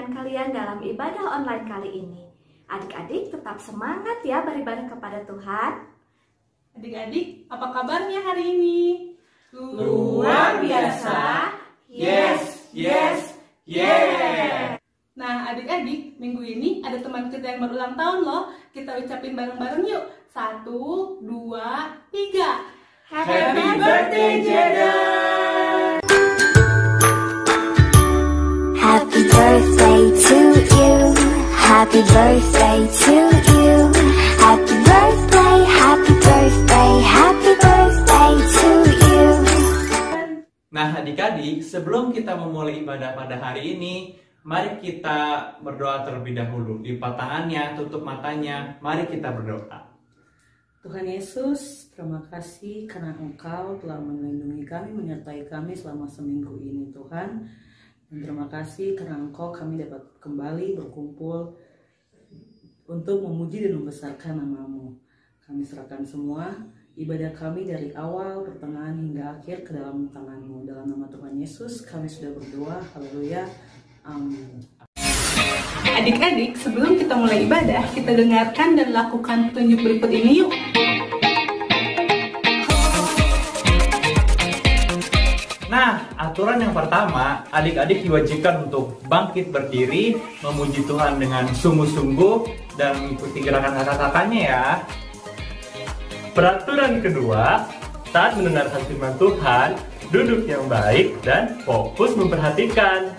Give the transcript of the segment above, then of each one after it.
dengan kalian dalam ibadah online kali ini. Adik-adik tetap semangat ya beribadah kepada Tuhan. Adik-adik, apa kabarnya hari ini? Luar biasa. Yes, yes, yes. Nah, adik-adik, minggu ini ada teman kita yang berulang tahun loh. Kita ucapin bareng-bareng yuk. 1, 2, 3. Happy birthday, Jaden! Happy birthday to you. Happy birthday to you. Happy birthday, happy birthday, happy birthday to you. Nah adik-adik, sebelum kita memulai ibadah pada hari ini, mari kita berdoa terlebih dahulu. Lipat tangannya, tutup matanya, mari kita berdoa. Tuhan Yesus, terima kasih karena Engkau telah melindungi kami, menyertai kami selama seminggu ini Tuhan. Dan terima kasih karena Engkau kami dapat kembali berkumpul untuk memuji dan membesarkan nama-Mu. Kami serahkan semua ibadah kami dari awal, pertengahan hingga akhir ke dalam tangan-Mu. Dalam nama Tuhan Yesus kami sudah berdoa, haleluya, amin. Adik-adik, sebelum kita mulai ibadah, kita dengarkan dan lakukan petunjuk berikut ini yuk. Nah, aturan yang pertama, adik-adik diwajibkan untuk bangkit berdiri, memuji Tuhan dengan sungguh-sungguh, dan mengikuti gerakan kakak-kakaknya ya. Peraturan kedua, saat mendengarkan firman Tuhan, duduk yang baik dan fokus memperhatikan.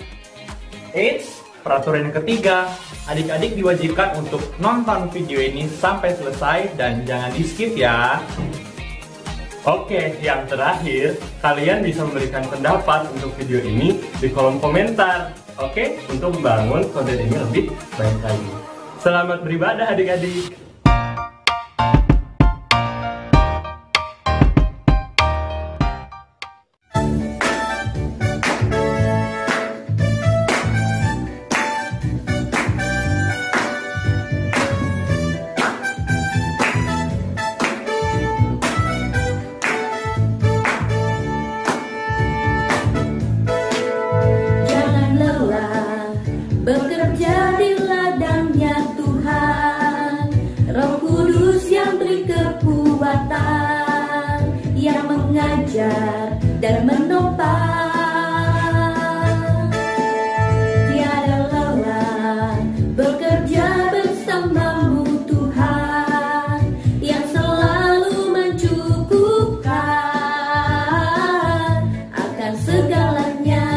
Eits, peraturan yang ketiga, adik-adik diwajibkan untuk nonton video ini sampai selesai dan jangan di-skip ya. Oke, yang terakhir, kalian bisa memberikan pendapat untuk video ini di kolom komentar. Oke, untuk membangun konten ini lebih baik lagi. Selamat beribadah adik-adik. Bekerja di ladangnya Tuhan, Roh Kudus yang beri kekuatan, yang mengajar dan menopang. Tiada lelah bekerja bersamamu Tuhan, yang selalu mencukupkan akan segalanya.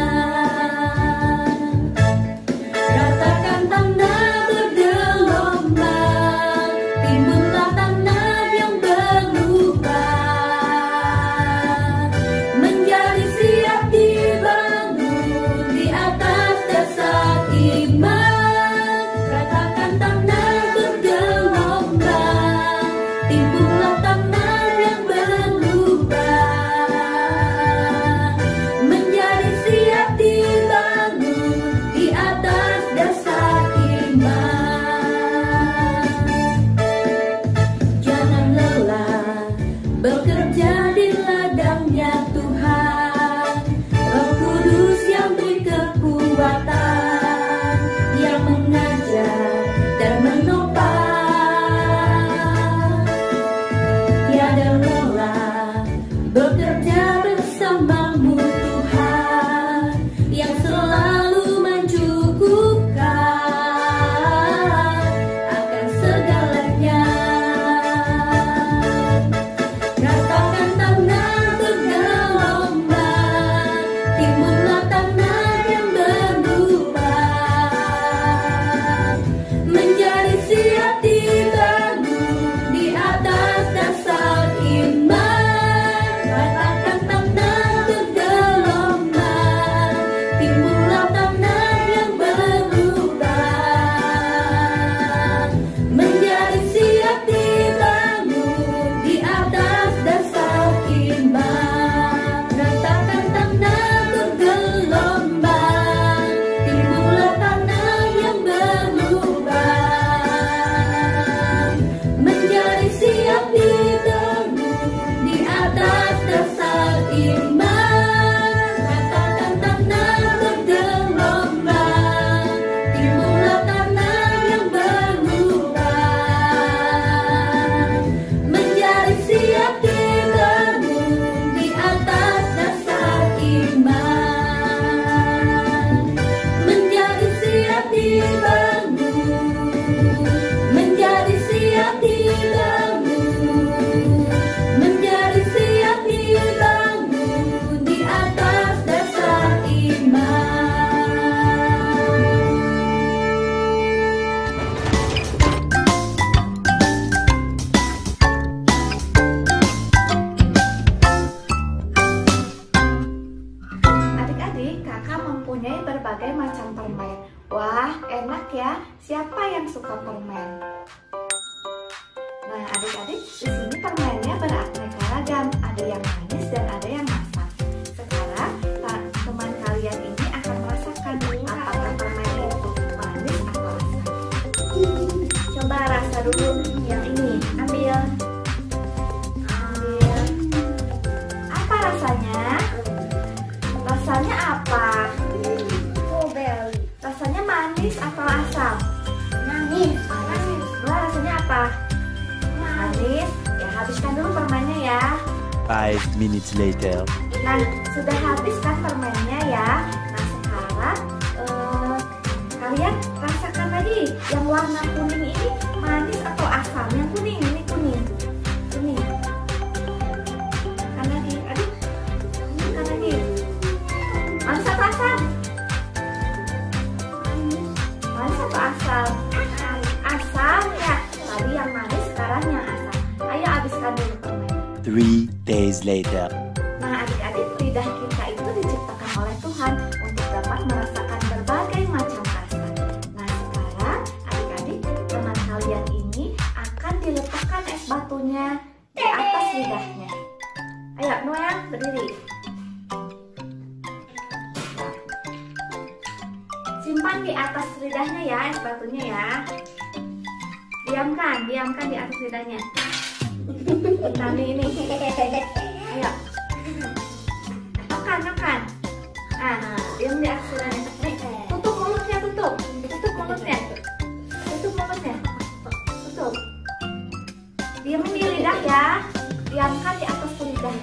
ya, siapa yang suka permen? Nah, adik-adik, di sini permennya beraneka ragam. Ada yang manis dan ada yang asam. Sekarang, teman kalian ini akan merasakan apakah permen itu manis atau asam. Coba rasa dulu yang ini. Ambil. Apa rasanya? Rasanya apa? Rasanya manis atau asam? Manis. Wah, rasanya apa? Manis. Ya, habiskan dulu permennya ya. 5 minutes later. Nah, sudah habis kan permennya ya. Nah, sekarang kalian rasakan lagi yang warna kuning ini manis atau asam? Yang kuning, ini kuning. Kuning. Kan lagi, aduh. Kan lagi. Manis atau asam? Manis atau asam? Asam ya. Tadi yang manis, sekarang yang asam. Ayo habiskan dulu permen. 3 days later. Nah, adik-adik, lidah kita itu diciptakan oleh Tuhan untuk dapat merasakan berbagai macam rasa. Nah, sekarang adik-adik, teman kalian ini akan diletakkan es batunya di atas lidahnya. Ayo, Noel, berdiri. Simpan di atas lidahnya ya, es batunya ya. Diamkan di atas lidahnya. Kami ini. Ayo. Makan. Nah, diam di atas lidahnya. Tutup mulutnya, tutup mulutnya. Tutup. Diamin di lidah ya. Diamkan di atas lidah.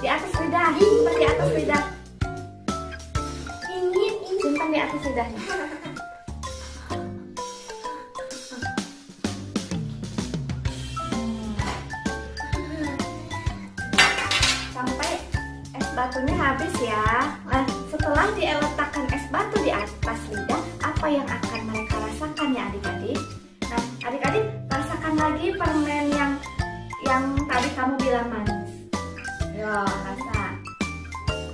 Di atas lidah. Simpan di atas lidah. Simpan di atas lidahnya. Sampai es batunya habis ya. Nah, setelah diletakkan es batu di atas lidah, apa yang akan mereka rasakan ya adik-adik? Nah, adik-adik rasakan lagi permen yang tadi kamu bilang manis. Yo, rasa.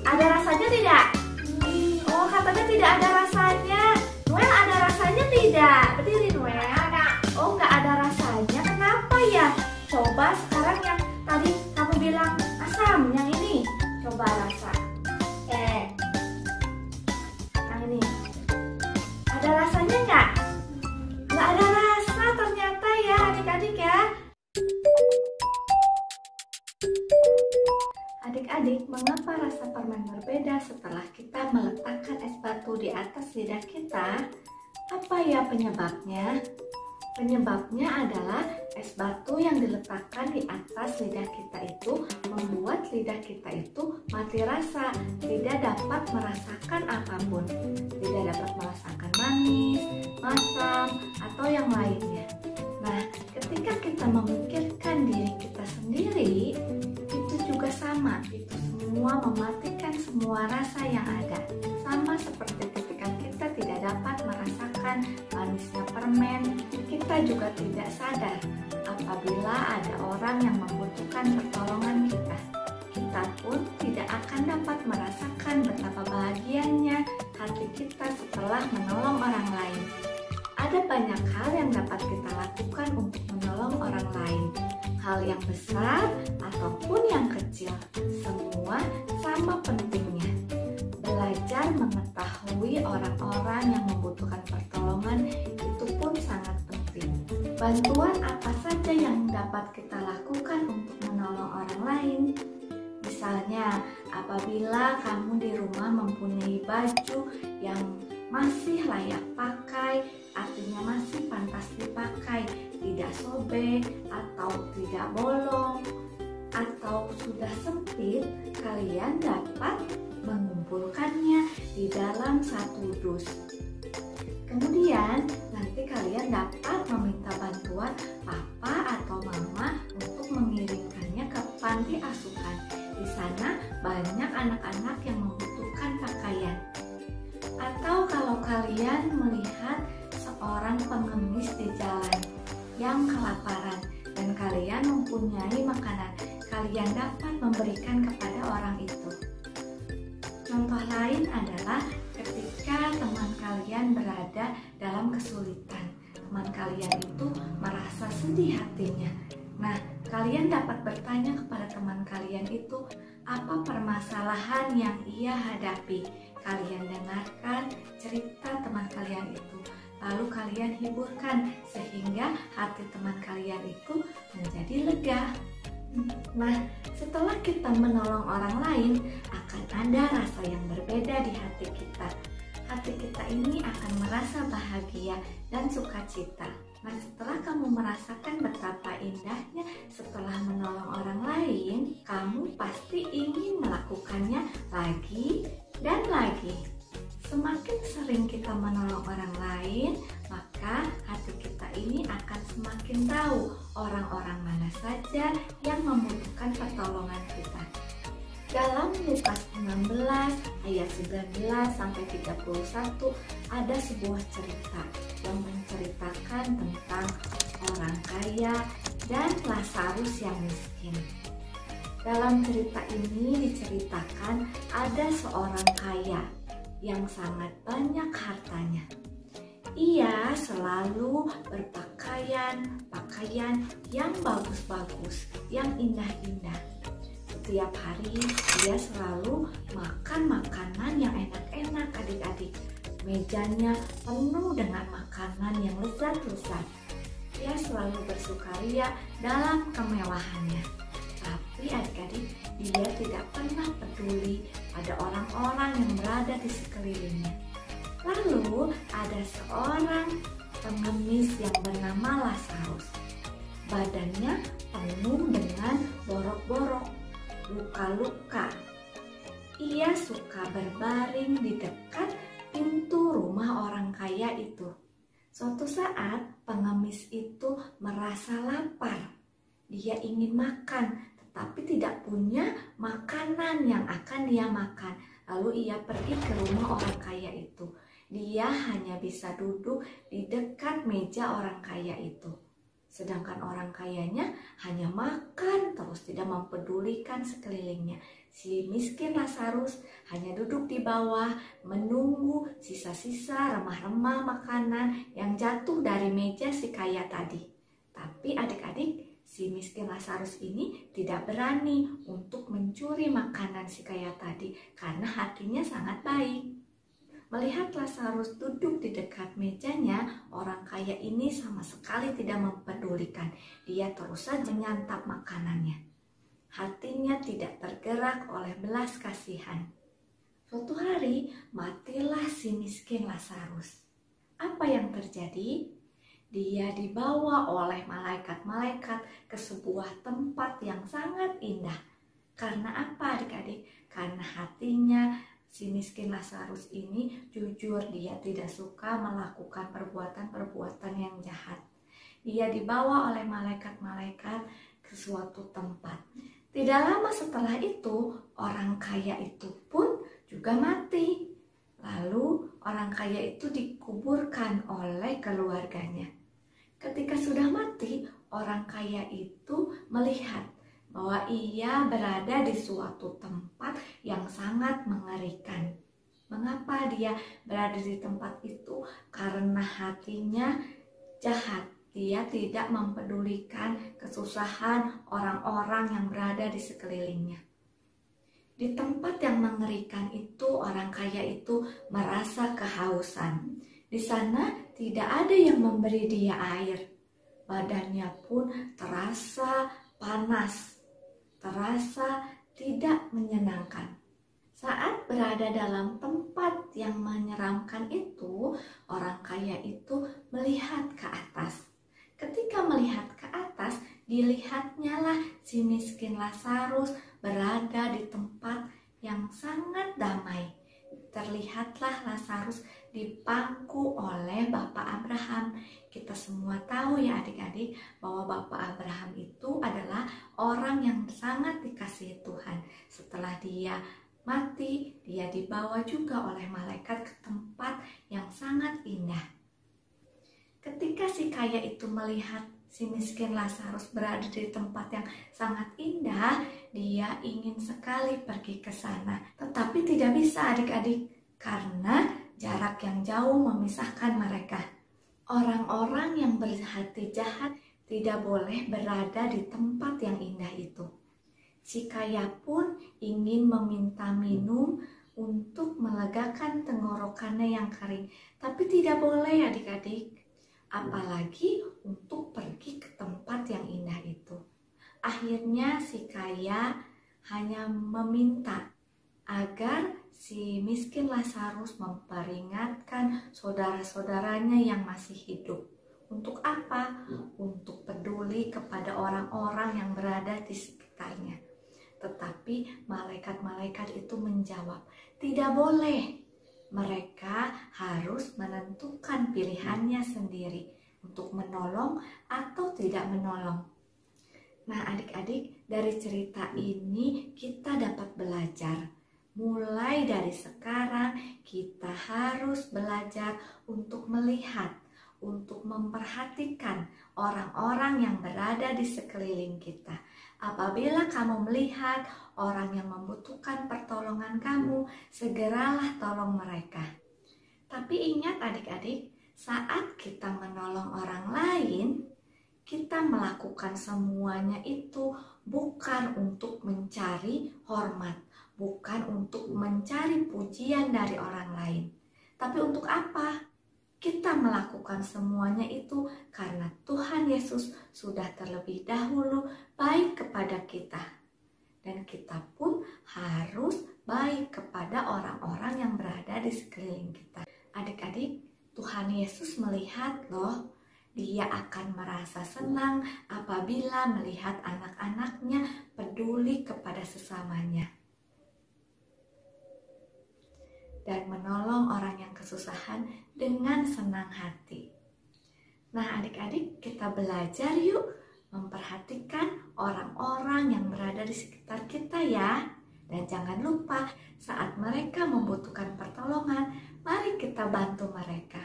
Ada rasanya tidak? Oh, katanya tidak ada rasanya. Noel, ada rasanya tidak? Berdiri Noel. Oh, nggak ada rasanya. Kenapa ya? Coba sekarang yang tadi kamu bilang asam, yang ini. Coba rasa. Yang ini. Ada rasanya nggak? Nggak ada rasa ternyata ya adik-adik ya. Adik-adik, mengapa rasa permen berbeda setelah kita meletakkan es batu di atas lidah kita? Apa ya penyebabnya? Penyebabnya adalah es batu yang diletakkan di atas lidah kita itu membuat lidah kita itu mati rasa, tidak dapat merasakan apapun. Tidak dapat merasakan manis, asam, atau yang lainnya. Nah, ketika kita memikirkan diri kita sendiri, itu juga sama. Itu semua mematikan semua rasa yang ada. Sama seperti ketika kita tidak dapat merasakan manisnya permen, kita juga tidak sadar apabila ada orang yang membutuhkan pertolongan kita. Kita pun tidak akan dapat merasakan betapa bahagianya hati kita setelah menolong orang lain. Ada banyak hal yang dapat kita lakukan untuk menolong orang lain. Hal yang besar ataupun yang kecil, semua sama pentingnya. Belajar mengetahui orang-orang yang membutuhkan pertolongan itu pun sangat penting. Bantuan apa saja yang dapat kita lakukan untuk menolong orang lain? Misalnya, apabila kamu di rumah mempunyai baju yang masih layak pakai, artinya masih pantas dipakai, tidak sobek atau tidak bolong, atau sudah sempit, kalian dapat mengumpulkannya di dalam satu dus. Kemudian nanti kalian dapat meminta bantuan papa atau mama untuk mengirimkannya ke panti asuhan. Di sana banyak anak-anak yang membutuhkan pakaian. Atau kalau kalian melihat seorang pengemis di jalan yang kelaparan dan kalian mempunyai makanan, kalian dapat memberikan kepada orang itu. Contoh lain adalah ketika kalian itu merasa sedih hatinya. Nah, kalian dapat bertanya kepada teman kalian itu apa permasalahan yang ia hadapi. Kalian dengarkan cerita teman kalian itu, lalu kalian hiburkan sehingga hati teman kalian itu menjadi lega. Nah, setelah kita menolong orang lain, akan ada rasa yang berbeda di hati kita. Hati kita ini akan merasa bahagia dan sukacita. Nah, setelah kamu merasakan betapa indahnya setelah menolong orang lain, kamu pasti ingin melakukannya lagi dan lagi. Semakin sering kita menolong orang lain, maka hati kita ini akan semakin tahu orang-orang mana saja yang membutuhkan pertolongan kita. Dalam Lukas 16 ayat 19 sampai 31 ada sebuah cerita yang menceritakan tentang orang kaya dan Lazarus yang miskin. Dalam cerita ini diceritakan ada seorang kaya yang sangat banyak hartanya. Ia selalu berpakaian yang bagus-bagus, yang indah-indah. Setiap hari dia selalu makan makanan yang enak-enak adik-adik. Mejanya penuh dengan makanan yang lezat-lezat. Dia selalu bersukaria dalam kemewahannya. Tapi adik-adik, dia tidak pernah peduli pada orang-orang yang berada di sekelilingnya. Lalu ada seorang pengemis yang bernama Lazarus. Badannya penuh dengan borok-borok, luka-luka. Ia suka berbaring di dekat pintu rumah orang kaya itu. Suatu saat pengemis itu merasa lapar. Dia ingin makan, tetapi tidak punya makanan yang akan dia makan. Lalu ia pergi ke rumah orang kaya itu. Dia hanya bisa duduk di dekat meja orang kaya itu. Sedangkan orang kayanya hanya makan terus, tidak mempedulikan sekelilingnya. Si miskin Lazarus hanya duduk di bawah menunggu sisa-sisa remah-remah makanan yang jatuh dari meja si kaya tadi. Tapi adik-adik, si miskin Lazarus ini tidak berani untuk mencuri makanan si kaya tadi karena hatinya sangat baik. Melihat Lazarus duduk di dekat mejanya, orang kaya ini sama sekali tidak mempedulikan. Dia terus saja menyantap makanannya. Hatinya tidak tergerak oleh belas kasihan. Suatu hari, matilah si miskin Lazarus. Apa yang terjadi? Dia dibawa oleh malaikat-malaikat ke sebuah tempat yang sangat indah. Karena apa adik-adik? Karena hatinya si miskin Lazarus ini jujur, dia tidak suka melakukan perbuatan-perbuatan yang jahat. Dia dibawa oleh malaikat-malaikat ke suatu tempat. Tidak lama setelah itu, orang kaya itu pun juga mati. Lalu orang kaya itu dikuburkan oleh keluarganya. Ketika sudah mati, orang kaya itu melihat bahwa ia berada di suatu tempat yang sangat mengerikan. Mengapa dia berada di tempat itu? Karena hatinya jahat. Dia tidak mempedulikan kesusahan orang-orang yang berada di sekelilingnya. Di tempat yang mengerikan itu, orang kaya itu merasa kehausan. Di sana tidak ada yang memberi dia air. Badannya pun terasa panas, terasa tidak menyenangkan. Saat berada dalam tempat yang menyeramkan itu, orang kaya itu melihat ke atas. Ketika melihat ke atas, dilihatnya lah si miskin Lazarus berada di tempat yang sangat damai. Terlihatlah Lazarus dipangku oleh Bapak Abraham. Kita semua tahu ya adik-adik bahwa Bapak Abraham itu adalah orang yang sangat dikasihi Tuhan. Setelah dia mati, dia dibawa juga oleh malaikat ke tempat yang sangat indah. Ketika si kaya itu melihat si miskin Lazarus berada di tempat yang sangat indah, dia ingin sekali pergi ke sana. Tetapi tidak bisa adik-adik, karena jarak yang jauh memisahkan mereka. Orang-orang yang berhati jahat tidak boleh berada di tempat yang indah itu. Si kaya pun ingin meminta minum untuk melegakan tenggorokannya yang kering, tapi tidak boleh adik-adik, apalagi untuk pergi ke tempat yang indah itu. Akhirnya si kaya hanya meminta agar si miskin Lazarus memperingatkan saudara-saudaranya yang masih hidup. Untuk apa? Untuk peduli kepada orang-orang yang berada di sekitarnya. Tetapi malaikat-malaikat itu menjawab, tidak boleh. Mereka harus menentukan pilihannya sendiri untuk menolong atau tidak menolong. Nah adik-adik, dari cerita ini kita dapat belajar. Mulai dari sekarang kita harus belajar untuk melihat, untuk memperhatikan orang-orang yang berada di sekeliling kita. Apabila kamu melihat orang yang membutuhkan pertolongan kamu, segeralah tolong mereka. Tapi ingat adik-adik, saat kita menolong orang lain, kita melakukan semuanya itu bukan untuk mencari hormat, bukan untuk mencari pujian dari orang lain. Tapi untuk apa? Kita melakukan semuanya itu karena Tuhan Yesus sudah terlebih dahulu baik kepada kita. Dan kita pun harus baik kepada orang-orang yang berada di sekeliling kita. Adik-adik, Tuhan Yesus melihat loh, Dia akan merasa senang apabila melihat anak-anaknya peduli kepada sesamanya dan menolong orang yang kesusahan dengan senang hati. Nah adik-adik, kita belajar yuk memperhatikan orang-orang yang berada di sekitar kita ya. Dan jangan lupa saat mereka membutuhkan pertolongan, mari kita bantu mereka.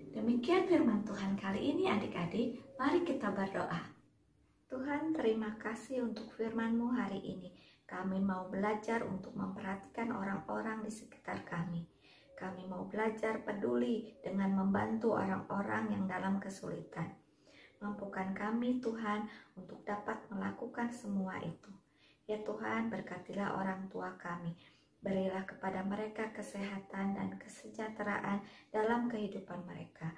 Demikian firman Tuhan kali ini adik-adik, mari kita berdoa. Tuhan, terima kasih untuk firman-Mu hari ini. Kami mau belajar untuk memperhatikan orang-orang di sekitar kami. Kami mau belajar peduli dengan membantu orang-orang yang dalam kesulitan. Mampukan kami Tuhan untuk dapat melakukan semua itu. Ya Tuhan, berkatilah orang tua kami. Berilah kepada mereka kesehatan dan kesejahteraan dalam kehidupan mereka.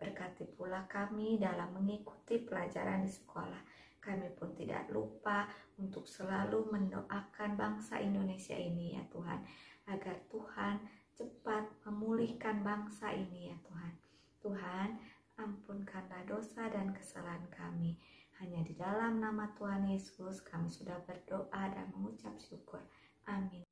Berkati pula kami dalam mengikuti pelajaran di sekolah. Kami pun tidak lupa untuk selalu mendoakan bangsa Indonesia ini ya Tuhan. Agar Tuhan cepat memulihkan bangsa ini ya Tuhan. Tuhan, ampunkanlah dosa dan kesalahan kami. Hanya di dalam nama Tuhan Yesus kami sudah berdoa dan mengucap syukur. Amin.